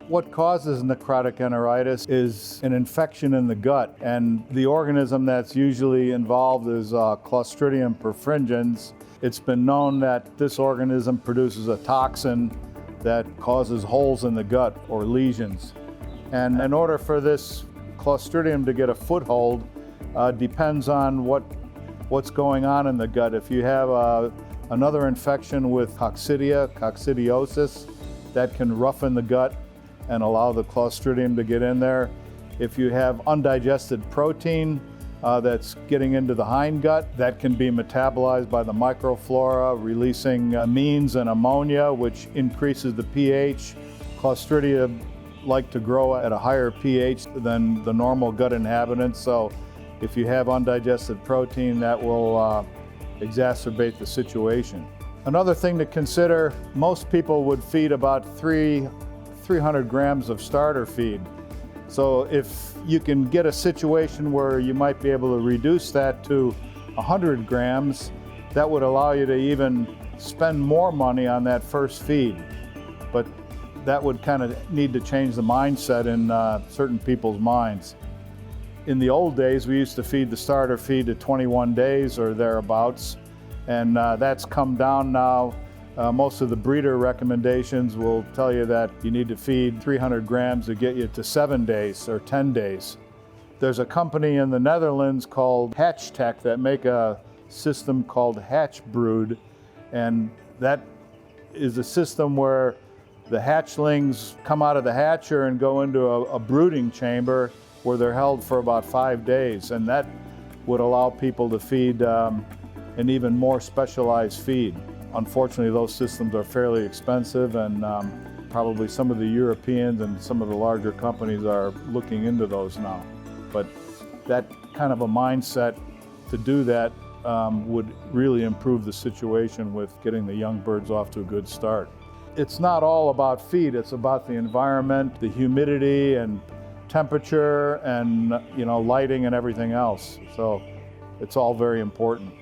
What causes necrotic enteritis is an infection in the gut, and the organism that's usually involved is Clostridium perfringens. It's been known that this organism produces a toxin that causes holes in the gut or lesions. And in order for this Clostridium to get a foothold, depends on what's going on in the gut. If you have another infection with coccidiosis, that can roughen the gut and allow the Clostridium to get in there. If you have undigested protein that's getting into the hindgut, that can be metabolized by the microflora, releasing amines and ammonia, which increases the pH. Clostridia like to grow at a higher pH than the normal gut inhabitants, so if you have undigested protein, that will exacerbate the situation. Another thing to consider, most people would feed about 300 grams of starter feed. So if you can get a situation where you might be able to reduce that to 100 grams, that would allow you to even spend more money on that first feed. But that would kind of need to change the mindset in certain people's minds. In the old days, we used to feed the starter feed to 21 days or thereabouts, and that's come down now. Most of the breeder recommendations will tell you that you need to feed 300 grams to get you to 7 days or 10 days. There's a company in the Netherlands called Hatch Tech that make a system called Hatch Brood, and that is a system where the hatchlings come out of the hatcher and go into a brooding chamber where they're held for about 5 days, and that would allow people to feed an even more specialized feed. Unfortunately, those systems are fairly expensive, and probably some of the Europeans and some of the larger companies are looking into those now. But that kind of a mindset to do that would really improve the situation with getting the young birds off to a good start. It's not all about feed, it's about the environment, the humidity and temperature and lighting and everything else. So it's all very important.